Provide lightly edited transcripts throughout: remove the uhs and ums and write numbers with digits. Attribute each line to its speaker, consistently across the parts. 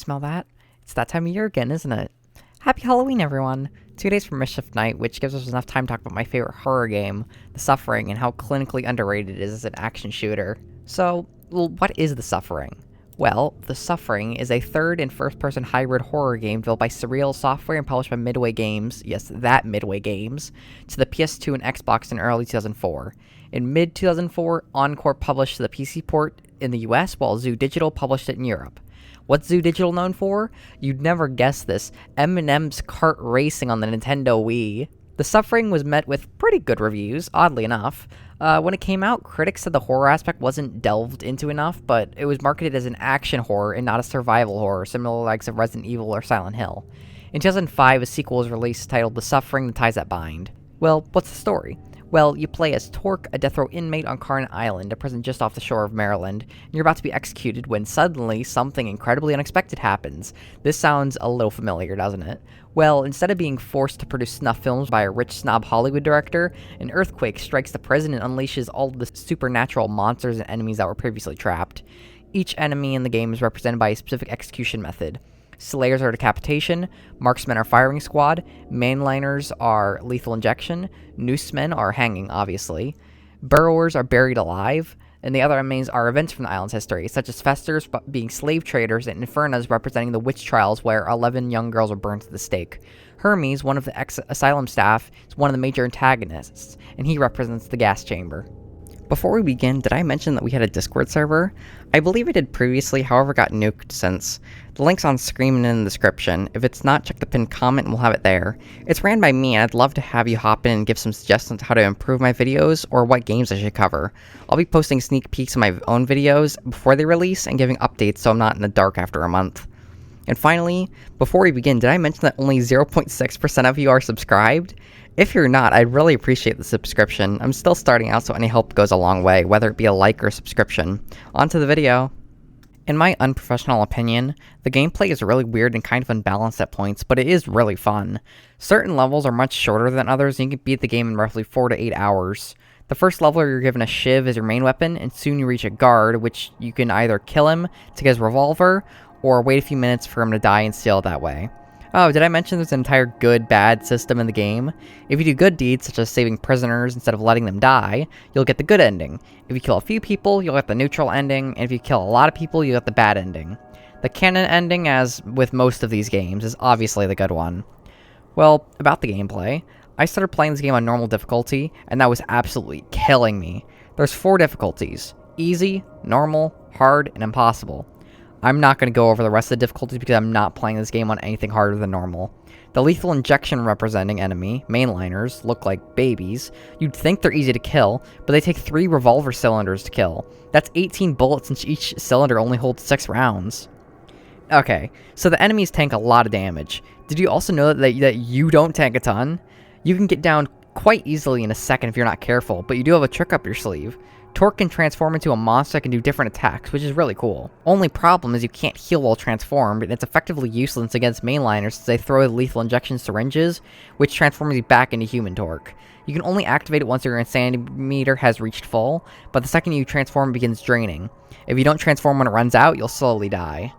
Speaker 1: smell that? It's that time of year again, isn't it? Happy Halloween, everyone! 2 days from Mischief Night, which gives us enough time to talk about my favorite horror game, The Suffering, and how clinically underrated it is as an action shooter. So, what is The Suffering? Well, The Suffering is a third and first-person hybrid horror game developed by Surreal Software and published by Midway Games, yes, that Midway Games, to the PS2 and Xbox in early 2004. In mid-2004, Encore published the PC port in the US, while Zoo Digital published it in Europe. What's Zoo Digital known for? You'd never guess this. M&M's kart racing on the Nintendo Wii. The Suffering was met with pretty good reviews, oddly enough. When it came out, critics said the horror aspect wasn't delved into enough, but it was marketed as an action horror and not a survival horror, similar to the likes of Resident Evil or Silent Hill. In 2005, a sequel was released titled The Suffering: The Ties That Bind. Well, what's the story? Well, you play as Torque, a death row inmate on Carn Island, a prison just off the shore of Maryland, and you're about to be executed when suddenly something incredibly unexpected happens. This sounds a little familiar, doesn't it? Well, instead of being forced to produce snuff films by a rich snob Hollywood director, an earthquake strikes the prison and unleashes all of the supernatural monsters and enemies that were previously trapped. Each enemy in the game is represented by a specific execution method. Slayers are decapitation, marksmen are firing squad, mainliners are lethal injection, noosemen are hanging, obviously, burrowers are buried alive, and the other enemies are events from the island's history, such as Festers being slave traders and Infernas representing the witch trials where 11 young girls were burned to the stake. Hermes, one of the asylum staff, is one of the major antagonists, and he represents the gas chamber. Before we begin, did I mention that we had a Discord server? I believe I did previously, however got nuked since. The link's on screen and in the description. If it's not, check the pinned comment and we'll have it there. It's ran by me and I'd love to have you hop in and give some suggestions on how to improve my videos or what games I should cover. I'll be posting sneak peeks of my own videos before they release and giving updates so I'm not in the dark after a month. And finally, before we begin, did I mention that only 0.6% of you are subscribed? If you're not, I'd really appreciate the subscription. I'm still starting out, so any help goes a long way, whether it be a like or a subscription. On to the video. In my unprofessional opinion, the gameplay is really weird and kind of unbalanced at points, but it is really fun. Certain levels are much shorter than others, and you can beat the game in roughly 4 to 8 hours. The first level, you're given a shiv as your main weapon, and soon you reach a guard, which you can either kill him to get his revolver, or wait a few minutes for him to die and steal it that way. Oh, did I mention there's an entire good-bad system in the game? If you do good deeds, such as saving prisoners instead of letting them die, you'll get the good ending. If you kill a few people, you'll get the neutral ending, and if you kill a lot of people, you'll get the bad ending. The canon ending, as with most of these games, is obviously the good one. Well, about the gameplay, I started playing this game on normal difficulty, and that was absolutely killing me. There's 4 difficulties: easy, normal, hard, and impossible. I'm not going to go over the rest of the difficulties because I'm not playing this game on anything harder than normal. The lethal injection representing enemy, mainliners, look like babies. You'd think they're easy to kill, but they take 3 revolver cylinders to kill. That's 18 bullets since each cylinder only holds 6 rounds. Okay, so the enemies tank a lot of damage. Did you also know that you don't tank a ton? You can get down quite easily in a second if you're not careful, but you do have a trick up your sleeve. Torque can transform into a monster that can do different attacks, which is really cool. Only problem is you can't heal while transformed, and it's effectively useless against mainliners since they throw lethal injection syringes, which transforms you back into human Torque. You can only activate it once your insanity meter has reached full, but the second you transform it begins draining. If you don't transform when it runs out, you'll slowly die.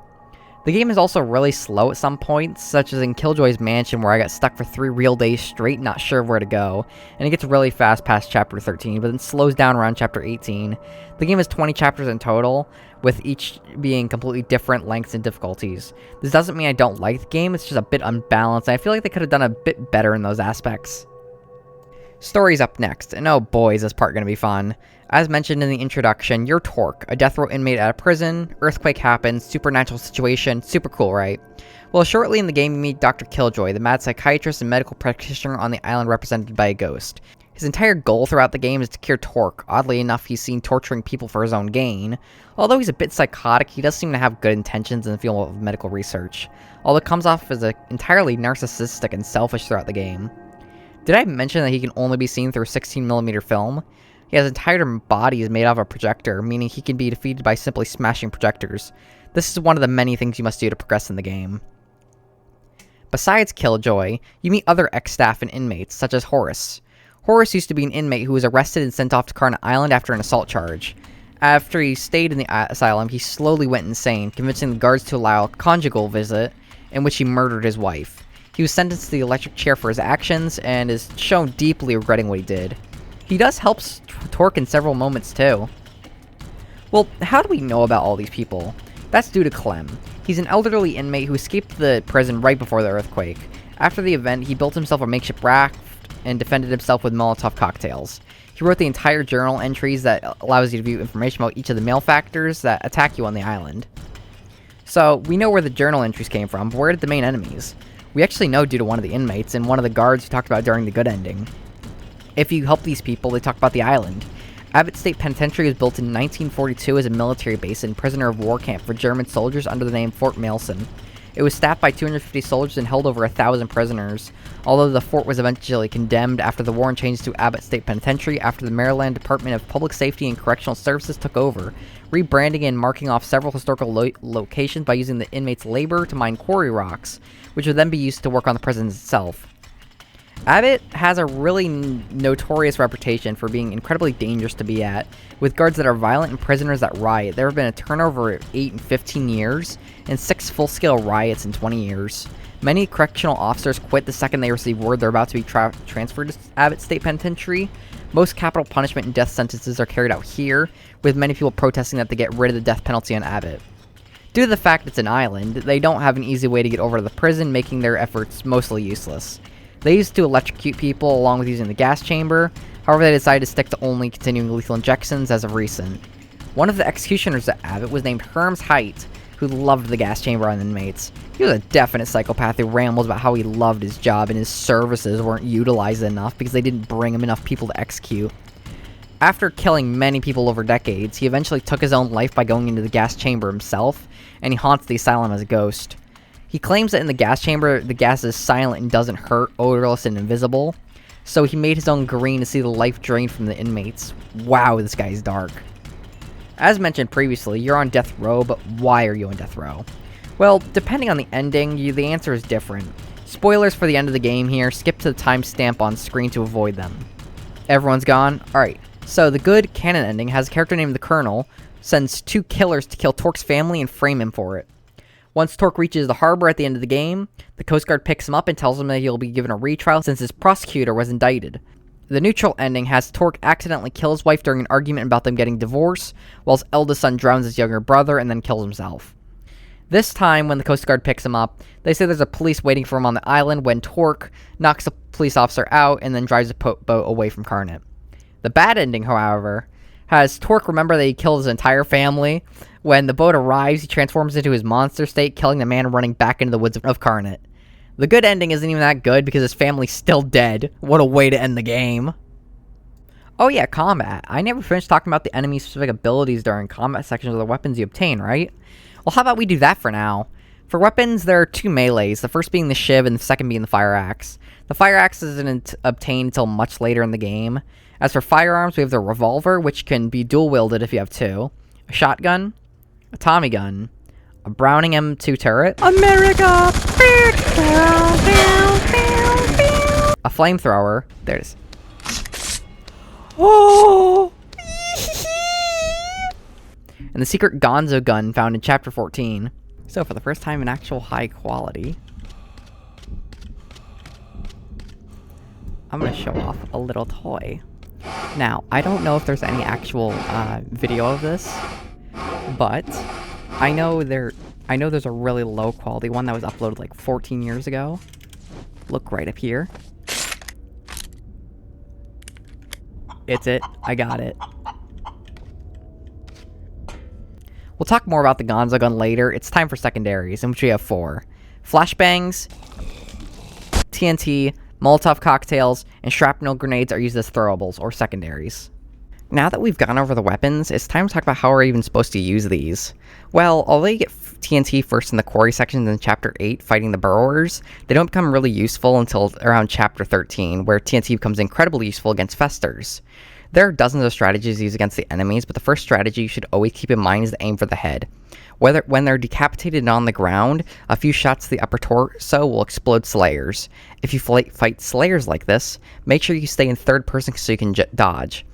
Speaker 1: The game is also really slow at some points, such as in Killjoy's mansion where I got stuck for 3 real days straight not sure where to go, and it gets really fast past chapter 13, but then slows down around chapter 18. The game has 20 chapters in total, with each being completely different lengths and difficulties. This doesn't mean I don't like the game, it's just a bit unbalanced, and I feel like they could have done a bit better in those aspects. Story's up next, and oh boy is this part gonna be fun. As mentioned in the introduction, you're Torque, a death row inmate at a prison, earthquake happens, supernatural situation, super cool, right? Well, shortly in the game you meet Dr. Killjoy, the mad psychiatrist and medical practitioner on the island represented by a ghost. His entire goal throughout the game is to cure Torque. Oddly enough, he's seen torturing people for his own gain. Although he's a bit psychotic, he does seem to have good intentions in the field of medical research, although it comes off as entirely narcissistic and selfish throughout the game. Did I mention that he can only be seen through 16mm film? His entire body is made out of a projector, meaning he can be defeated by simply smashing projectors. This is one of the many things you must do to progress in the game. Besides Killjoy, you meet other ex-staff and inmates, such as Horace. Horace used to be an inmate who was arrested and sent off to Carn Island after an assault charge. After he stayed in the asylum, he slowly went insane, convincing the guards to allow a conjugal visit in which he murdered his wife. He was sentenced to the electric chair for his actions and is shown deeply regretting what he did. He does help Torque in several moments too. Well, how do we know about all these people? That's due to Clem. He's an elderly inmate who escaped the prison right before the earthquake. After the event, he built himself a makeshift raft and defended himself with Molotov cocktails. He wrote the entire journal entries that allows you to view information about each of the malefactors that attack you on the island. So, we know where the journal entries came from, but where did the main enemies? We actually know due to one of the inmates and one of the guards we talked about during the good ending. If you help these people, they talk about the island. Abbott State Penitentiary was built in 1942 as a military base and prisoner of war camp for German soldiers under the name Fort Malson. It was staffed by 250 soldiers and held over 1,000 prisoners, although the fort was eventually condemned after the war and changed to Abbott State Penitentiary after the Maryland Department of Public Safety and Correctional Services took over, rebranding and marking off several historical locations by using the inmates' labor to mine quarry rocks, which would then be used to work on the prison itself. Abbott has a really notorious reputation for being incredibly dangerous to be at, with guards that are violent and prisoners that riot. There have been a turnover of 8 in 15 years, and 6 full-scale riots in 20 years. Many correctional officers quit the second they receive word they're about to be transferred to Abbott State Penitentiary. Most capital punishment and death sentences are carried out here, with many people protesting that they get rid of the death penalty on Abbott. Due to the fact it's an island, they don't have an easy way to get over to the prison, making their efforts mostly useless. They used to electrocute people along with using the gas chamber, however they decided to stick to only continuing lethal injections as of recent. One of the executioners at Abbott was named Herms Height, who loved the gas chamber on inmates. He was a definite psychopath who rambles about how he loved his job and his services weren't utilized enough because they didn't bring him enough people to execute. After killing many people over decades, he eventually took his own life by going into the gas chamber himself, and he haunts the asylum as a ghost. He claims that in the gas chamber, the gas is silent and doesn't hurt, odorless, and invisible. So he made his own green to see the life drained from the inmates. Wow, this guy is dark. As mentioned previously, you're on death row, but why are you on death row? Well, depending on the ending, the answer is different. Spoilers for the end of the game here, skip to the timestamp on screen to avoid them. Everyone's gone? Alright, so the good canon ending has a character named the Colonel, sends 2 killers to kill Torque's family and frame him for it. Once Torque reaches the harbor at the end of the game, the Coast Guard picks him up and tells him that he'll be given a retrial since his prosecutor was indicted. The neutral ending has Torque accidentally kill his wife during an argument about them getting divorced, while his eldest son drowns his younger brother and then kills himself. This time, when the Coast Guard picks him up, they say there's a police waiting for him on the island when Torque knocks the police officer out and then drives the boat away from Carnet. The bad ending, however, has Torque remember that he killed his entire family. When the boat arrives, he transforms into his monster state, killing the man running back into the woods of Carnet. The good ending isn't even that good because his family's still dead. What a way to end the game. Oh yeah, combat. I never finished talking about the enemy's specific abilities during combat sections of the weapons you obtain, right? Well, how about we do that for now? For weapons, there are 2 melees, the first being the shiv and the second being the fire axe. The fire axe isn't obtained until much later in the game. As for firearms, we have the revolver, which can be dual-wielded if you have 2, a shotgun, a Tommy gun, a Browning M2 turret, America, a flamethrower, there it is, oh, and the secret Gonzo gun found in Chapter 14. So for the first time in actual high quality, I'm going to show off a little toy. Now, I don't know if there's any actual video of this, but I know there's a really low quality one that was uploaded like 14 years ago. Look right up here. It's it. I got it. We'll talk more about the Gonzo gun later. It's time for secondaries, in which we have 4. Flashbangs, TNT, Molotov cocktails, and shrapnel grenades are used as throwables, or secondaries. Now that we've gone over the weapons, it's time to talk about how we're even supposed to use these. Well, although you get TNT first in the quarry sections in Chapter 8, fighting the burrowers, they don't become really useful until around Chapter 13, where TNT becomes incredibly useful against festers. There are dozens of strategies used against the enemies, but the first strategy you should always keep in mind is to aim for the head. When they're decapitated and on the ground, a few shots to the upper torso will explode slayers. If you fight slayers like this, make sure you stay in third person so you can dodge.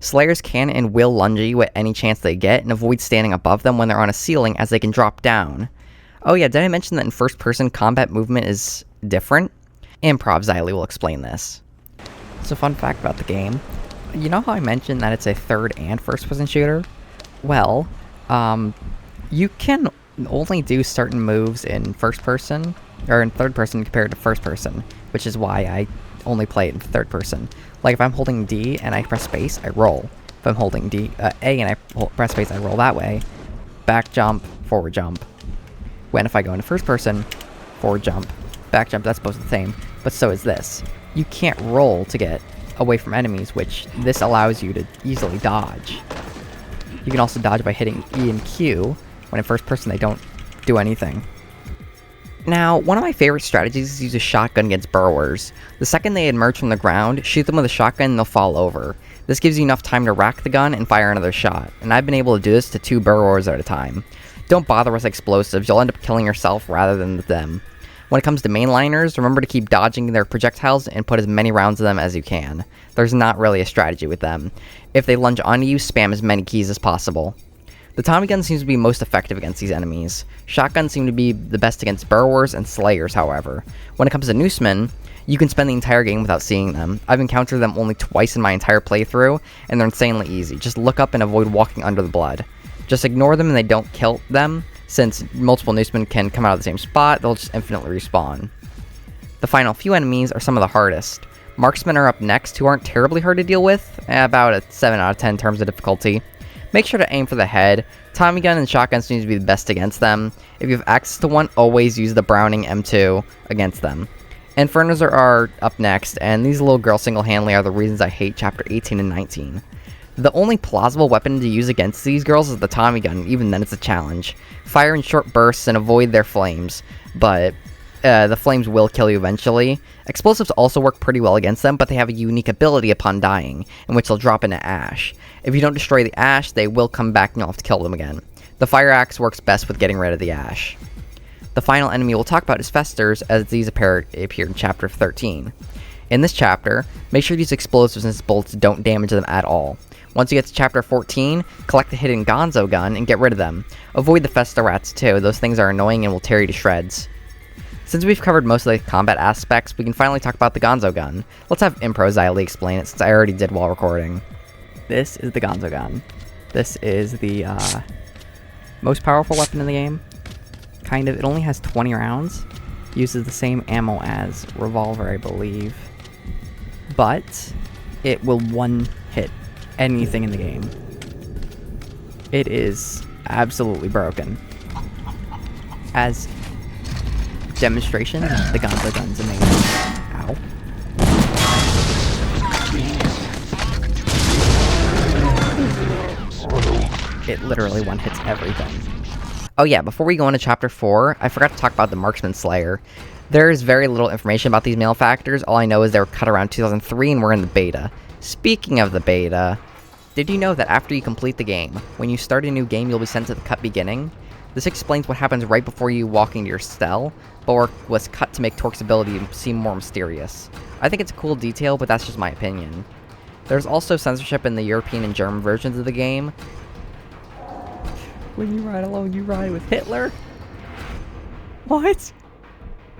Speaker 1: Slayers can and will lunge you at any chance they get, and avoid standing above them when they're on a ceiling, as they can drop down. Oh yeah, did I mention that in first-person combat movement is different? Improv Xylee will explain this. So fun fact about the game, you know how I mentioned that it's a third and first-person shooter? Well, you can only do certain moves in first person, or in third person compared to first person, which is why I only play it in third person. Like if I'm holding D and I press space, I roll. If I'm holding A and I press space, I roll that way. Back jump, forward jump. When if I go into first person, forward jump, back jump, that's both the same, but so is this. You can't roll to get away from enemies, which this allows you to easily dodge. You can also dodge by hitting E and Q, when in first person they don't do anything. Now, one of my favorite strategies is to use a shotgun against burrowers. The second they emerge from the ground, shoot them with a shotgun and they'll fall over. This gives you enough time to rack the gun and fire another shot, and I've been able to do this to 2 burrowers at a time. Don't bother with explosives, you'll end up killing yourself rather than them. When it comes to mainliners, remember to keep dodging their projectiles and put as many rounds of them as you can. There's not really a strategy with them. If they lunge onto you, spam as many keys as possible. The Tommy gun seems to be most effective against these enemies. Shotguns seem to be the best against burrowers and slayers, however. When it comes to noosemen, you can spend the entire game without seeing them. I've encountered them only twice in my entire playthrough, and they're insanely easy. Just look up and avoid walking under the blood. Just ignore them and they don't kill them. Since multiple noosemen can come out of the same spot, they'll just infinitely respawn. The final few enemies are some of the hardest. Marksmen are up next, who aren't terribly hard to deal with, about a 7 out of 10 in terms of difficulty. Make sure to aim for the head. Tommy gun and shotgun seem to be the best against them. If you have access to one, always use the Browning M2 against them. Infernos are up next, and these little girls single-handedly are the reasons I hate Chapter 18 and 19. The only plausible weapon to use against these girls is the Tommy gun, even then it's a challenge. Fire in short bursts and avoid their flames, but the flames will kill you eventually. Explosives also work pretty well against them, but they have a unique ability upon dying, in which they'll drop into ash. If you don't destroy the ash, they will come back and you'll have to kill them again. The fire axe works best with getting rid of the ash. The final enemy we'll talk about is Festers, as these appear in Chapter 13. In this chapter, make sure to use explosives since bullets don't damage them at all. Once you get to Chapter 14, collect the hidden Gonzo gun and get rid of them. Avoid the Festa rats too, those things are annoying and will tear you to shreds. Since we've covered most of the combat aspects, we can finally talk about the Gonzo gun. Let's have Impro Xylee explain it, since I already did while recording. This is the Gonzo gun. This is the most powerful weapon in the game. Kind of. It only has 20 rounds. Uses the same ammo as Revolver, I believe. But it will one-hit anything in the game. It is absolutely broken. As demonstration, the Gonzo gun's amazing. Ow. It literally one-hits everything. Oh yeah, before we go into Chapter 4, I forgot to talk about the Marksman Slayer. There's very little information about these male factors. All I know is they were cut around 2003 and we're in the beta. Speaking of the beta, did you know that after you complete the game, when you start a new game, you'll be sent to the cut beginning? This explains what happens right before you walk into your cell, but was cut to make Torque's ability seem more mysterious. I think it's a cool detail, but that's just my opinion. There's also censorship in the European and German versions of the game. When you ride alone, you ride with Hitler? What?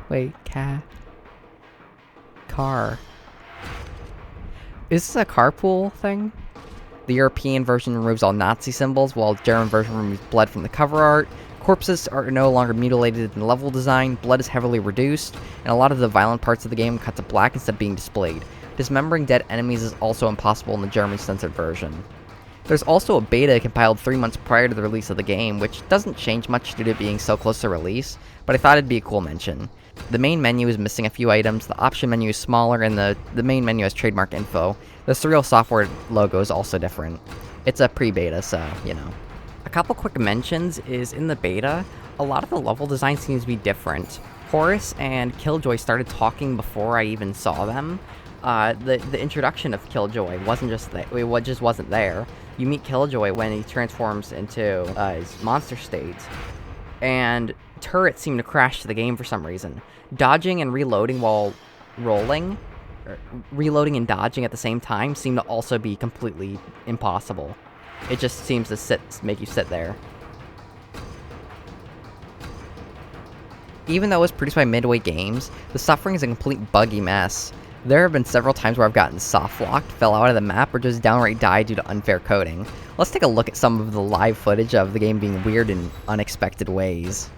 Speaker 1: Wait, car. Is this a carpool thing? The European version removes all Nazi symbols, while the German version removes blood from the cover art. Corpses are no longer mutilated in the level design, blood is heavily reduced, and a lot of the violent parts of the game cut to black instead of being displayed. Dismembering dead enemies is also impossible in the German censored version. There's also a beta compiled 3 months prior to the release of the game, which doesn't change much due to it being so close to release, but I thought it'd be a cool mention. The main menu is missing a few items, the option menu is smaller, and the main menu has trademark info. The Surreal Software logo is also different. It's a pre-beta, so, you know. A couple quick mentions is, in the beta, a lot of the level design seems to be different. Horace and Killjoy started talking before I even saw them. The introduction of Killjoy wasn't just it just wasn't there. You meet Killjoy when he transforms into his monster state, and turrets seem to crash to the game for some reason. Dodging and reloading while rolling, reloading and dodging at the same time seem to also be completely impossible. It just seems to make you sit there. Even though it was produced by Midway Games, the Suffering is a complete buggy mess. There have been several times where I've gotten soft-locked, fell out of the map, or just downright died due to unfair coding. Let's take a look at some of the live footage of the game being weird in unexpected ways.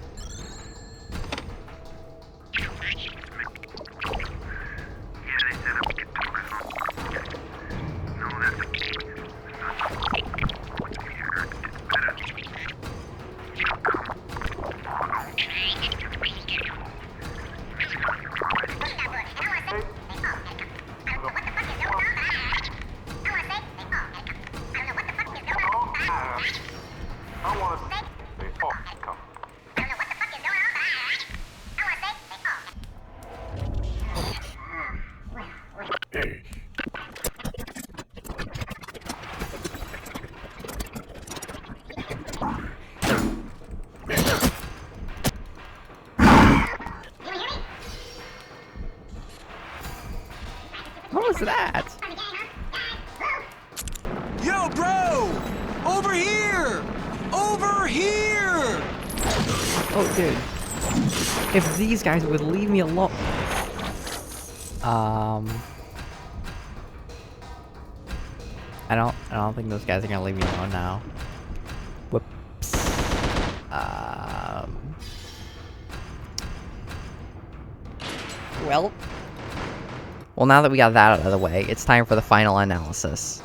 Speaker 1: What was that?
Speaker 2: Yo, bro! Over here! Over here!
Speaker 1: Oh, dude. If these guys would leave me alone. I don't think those guys are gonna leave me alone now. Whoops. Well, now that we got that out of the way, it's time for the final analysis.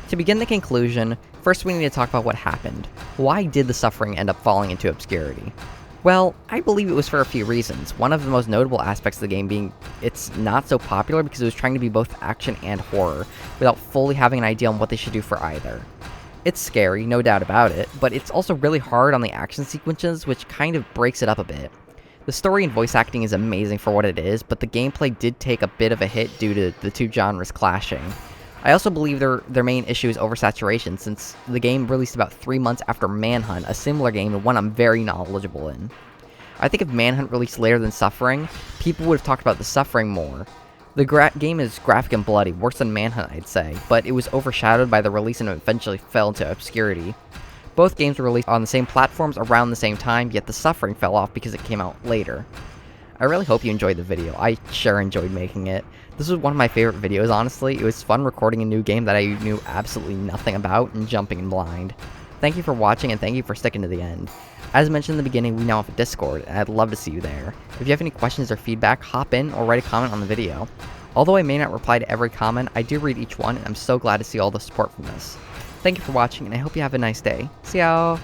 Speaker 1: To begin the conclusion, first we need to talk about what happened. Why did the Suffering end up falling into obscurity? Well, I believe it was for a few reasons. One of the most notable aspects of the game being it's not so popular because it was trying to be both action and horror, without fully having an idea on what they should do for either. It's scary, no doubt about it, but it's also really hard on the action sequences, which kind of breaks it up a bit. The story and voice acting is amazing for what it is, but the gameplay did take a bit of a hit due to the two genres clashing. I also believe their main issue is oversaturation, since the game released about 3 months after Manhunt, a similar game and one I'm very knowledgeable in. I think if Manhunt released later than Suffering, people would have talked about the Suffering more. The game is graphic and bloody, worse than Manhunt I'd say, but it was overshadowed by the release and eventually fell into obscurity. Both games were released on the same platforms around the same time, yet the Suffering fell off because it came out later. I really hope you enjoyed the video. I sure enjoyed making it. This was one of my favorite videos, honestly. It was fun recording a new game that I knew absolutely nothing about and jumping in blind. Thank you for watching and thank you for sticking to the end. As mentioned in the beginning, we now have a Discord, and I'd love to see you there. If you have any questions or feedback, hop in or write a comment on the video. Although I may not reply to every comment, I do read each one, and I'm so glad to see all the support from this. Thank you for watching, and I hope you have a nice day. See y'all!